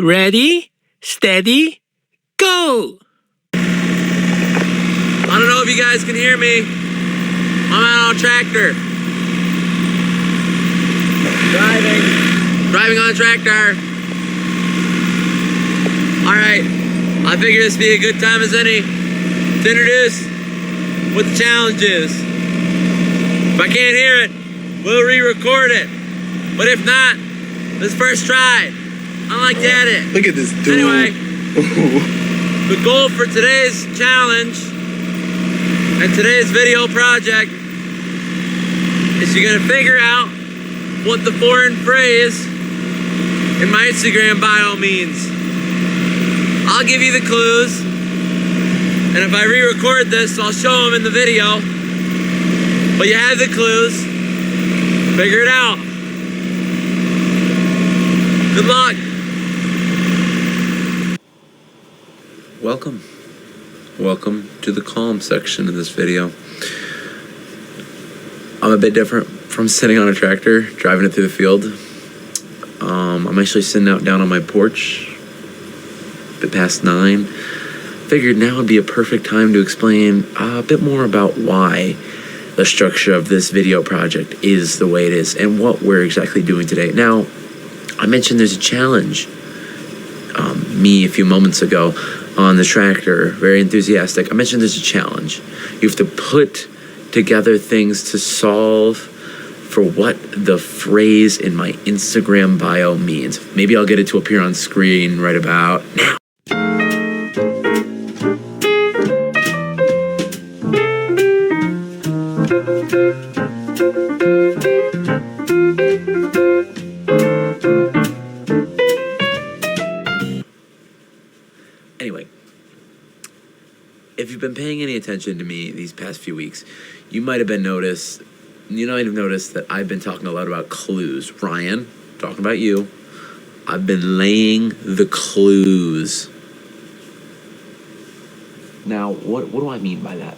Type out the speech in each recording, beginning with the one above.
Ready, steady, go! I don't know if you guys can hear me. I'm out on a tractor. Driving on a tractor. All right, I figure this would be a good time as any to introduce what the challenge is. If I can't hear it, we'll re-record it. But if not, let's first try it. I like to edit. Look at this dude. Anyway, the goal for today's challenge and today's video project is you're gonna figure out what the foreign phrase in my Instagram bio means. I'll give you the clues, and if I re-record this, I'll show them in the video. But you have the clues. Figure it out. Good luck. Welcome to the calm section of this video. I'm a bit different from sitting on a tractor, driving it through the field. I'm actually sitting out down on my porch, a bit past 9. Figured now would be a perfect time to explain a bit more about why the structure of this video project is the way it is and what we're exactly doing today. Now, I mentioned there's a challenge. Me a few moments ago on the tractor, very enthusiastic. I mentioned there's a challenge. You have to put together things to solve for what the phrase in my Instagram bio means. Maybe I'll get it to appear on screen right about now. Anyway, if you've been paying any attention to me these past few weeks, you might have noticed that I've been talking a lot about clues. Ryan, talking about you, I've been laying the clues. Now, what do I mean by that?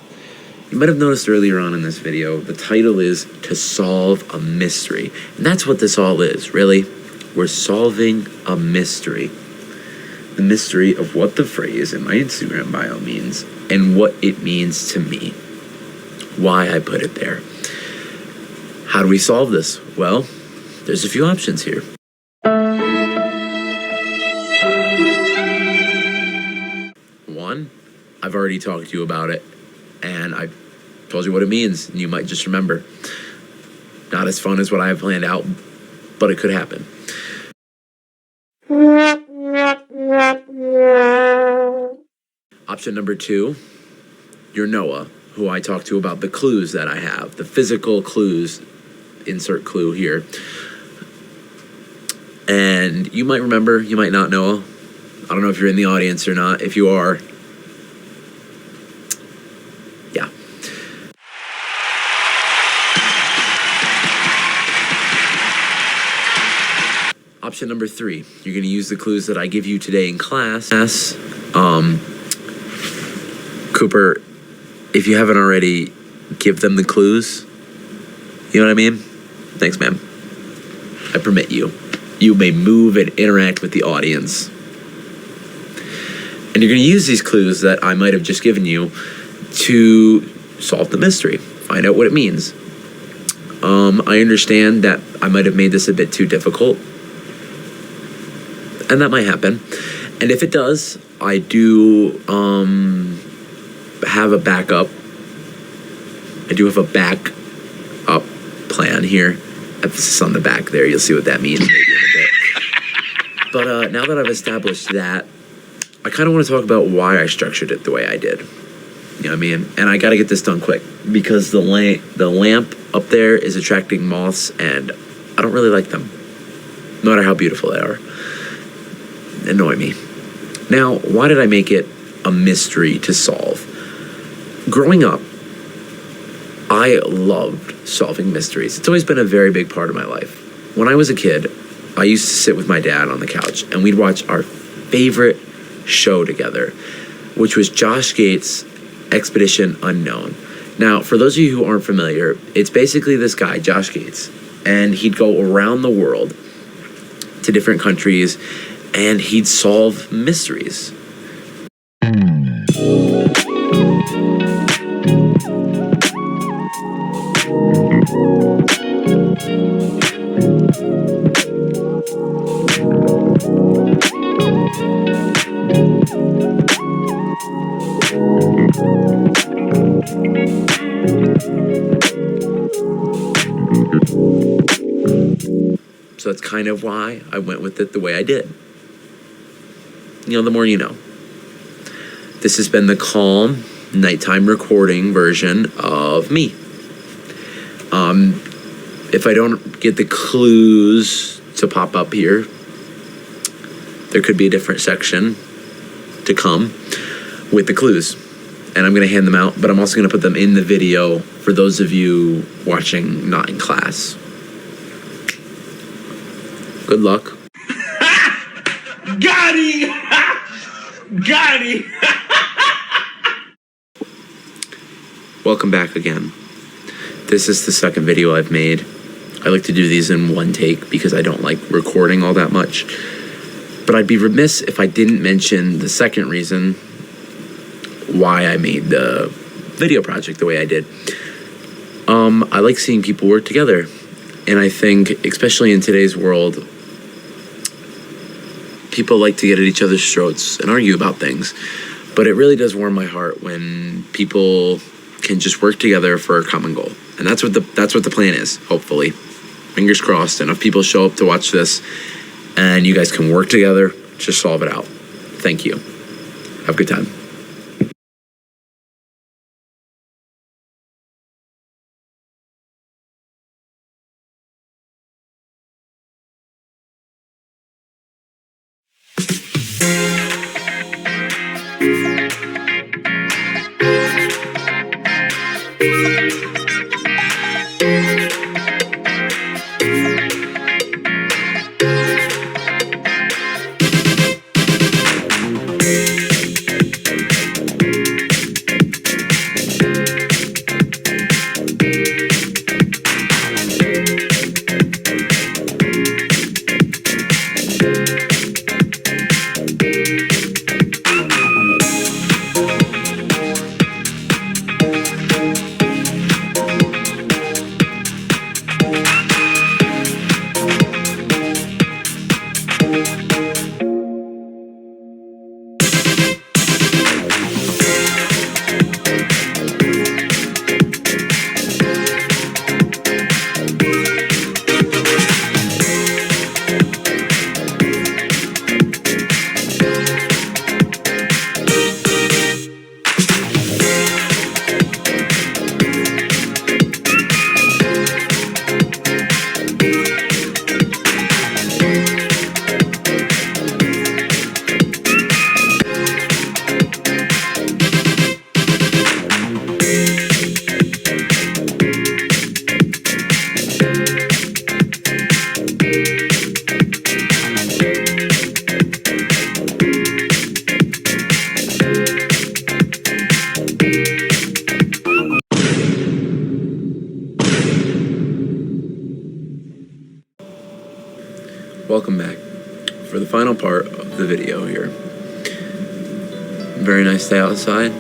You might have noticed earlier on in this video, the title is To Solve a Mystery. And that's what this all is, really. We're solving a mystery. The mystery of what the phrase in my Instagram bio means and what it means to me. Why I put it there. How do we solve this? Well, there's a few options here. One, I've already talked to you about it, and I told you what it means, and you might just remember. Not as fun as what I have planned out, but it could happen. Option number 2, you're Noah, who I talked to about the clues that I have, the physical clues, insert clue here. And you might remember, you might not know. I don't know if you're in the audience or not. If you are, yeah. Option number 3, you're gonna use the clues that I give you today in class. Cooper, if you haven't already, give them the clues. You know what I mean? Thanks, ma'am. I permit you. You may move and interact with the audience. And you're going to use these clues that I might have just given you to solve the mystery, find out what it means. I understand that I might have made this a bit too difficult, and that might happen. And if it does, I do have a backup. I do have a backup plan here. Emphasis on the back there. You'll see what that means maybe in a bit. But now that I've established that, I kind of want to talk about why I structured it the way I did. You know what I mean? And I got to get this done quick because the lamp up there is attracting moths, and I don't really like them, no matter how beautiful they are. They annoy me. Now, why did I make it a mystery to solve? Growing up, I loved solving mysteries. It's always been a very big part of my life. When I was a kid, I used to sit with my dad on the couch, and we'd watch our favorite show together, which was Josh Gates' Expedition Unknown. Now, for those of you who aren't familiar, it's basically this guy, Josh Gates, and he'd go around the world to different countries and he'd solve mysteries. So that's kind of why I went with it the way I did. You know, the more you know. This has been the calm, nighttime recording version of me. If I don't get the clues to pop up here, there could be a different section to come with the clues. And I'm going to hand them out, but I'm also going to put them in the video for those of you watching not in class. Good luck. Got him! Got him! Welcome back again. This is the second video I've made. I like to do these in one take because I don't like recording all that much. But I'd be remiss if I didn't mention the second reason why I made the video project the way I did. I like seeing people work together. And I think, especially in today's world, people like to get at each other's throats and argue about things. But it really does warm my heart when people can just work together for a common goal. And that's what the plan is, hopefully. Fingers crossed, enough people show up to watch this and you guys can work together to solve it out. Thank you. Have a good time. Welcome back for the final part of the video here. Very nice day outside.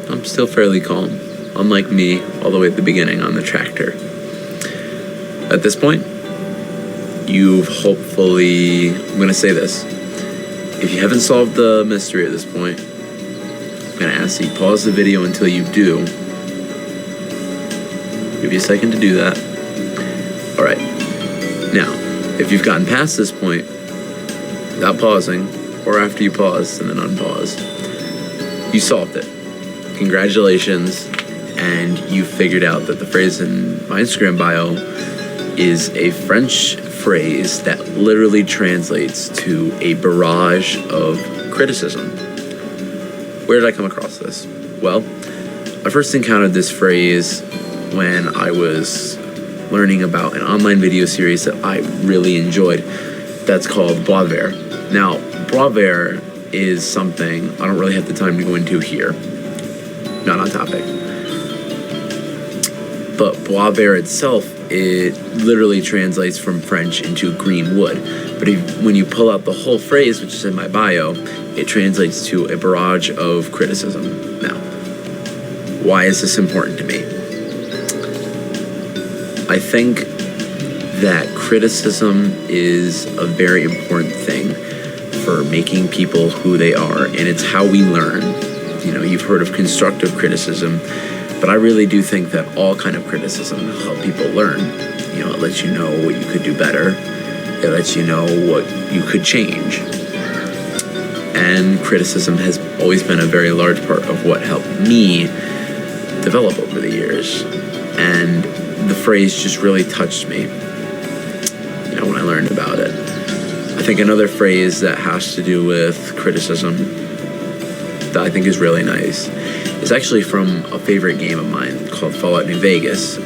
I'm still fairly calm, unlike me all the way at the beginning on the tractor. At this point, you've hopefully, I'm gonna say this, if you haven't solved the mystery at this point, I'm gonna ask you pause the video until you do. Give you a second to do that. All right, now, if you've gotten past this point without pausing, or after you pause and then unpause, you solved it. Congratulations, and you figured out that the phrase in my Instagram bio is a French phrase that literally translates to a barrage of criticism. Where did I come across this? Well, I first encountered this phrase when I was learning about an online video series that I really enjoyed that's called VlogFolio. Now, VlogFolio is something I don't really have the time to go into here. Not on topic. But VlogFolio itself it literally translates from French into green wood. But when you pull out the whole phrase, which is in my bio, it translates to a barrage of criticism. Now, why is this important to me? I think that criticism is a very important thing for making people who they are, and it's how we learn. You know, you've heard of constructive criticism, but I really do think that all kind of criticism help people learn. You know, it lets you know what you could do better. It lets you know what you could change. And criticism has always been a very large part of what helped me develop over the years. And the phrase just really touched me, you know, when I learned about it. I think another phrase that has to do with criticism that I think is really nice is actually from a favorite game of mine called Fallout New Vegas.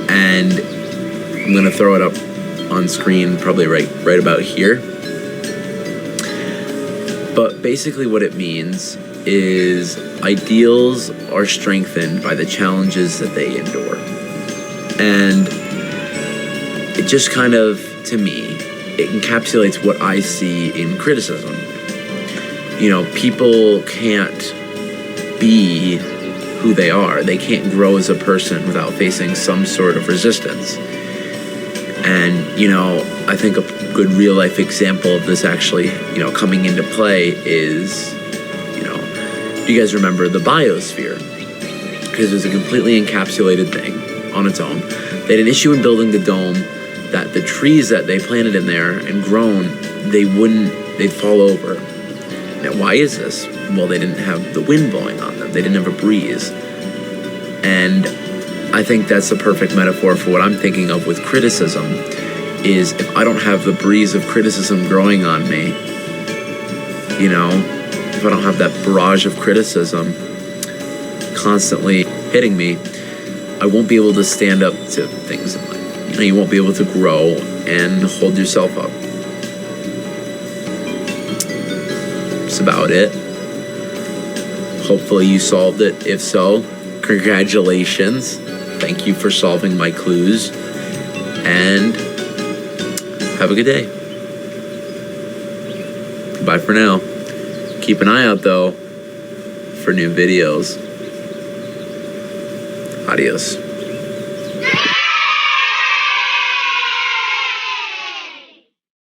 And I'm going to throw it up on screen probably right about here. But basically what it means is ideals are strengthened by the challenges that they endure. And it just kind of, to me, it encapsulates what I see in criticism. You know, people can't be who they are. They can't grow as a person without facing some sort of resistance. And, you know, I think a good real life example of this actually, you know, coming into play is, you know, do you guys remember the biosphere? Because it was a completely encapsulated thing on its own. They had an issue in building the dome that the trees that they planted in there and grown, they'd fall over. Now, why is this? Well, they didn't have the wind blowing on them. They didn't have a breeze. And I think that's the perfect metaphor for what I'm thinking of with criticism, is if I don't have the breeze of criticism growing on me, you know, if I don't have that barrage of criticism constantly hitting me, I won't be able to stand up to things in life. You know, you won't be able to grow and hold yourself up. That's about it. Hopefully you solved it. If so, congratulations. Thank you for solving my clues. And have a good day. Bye for now. Keep an eye out, though, for new videos. Adios.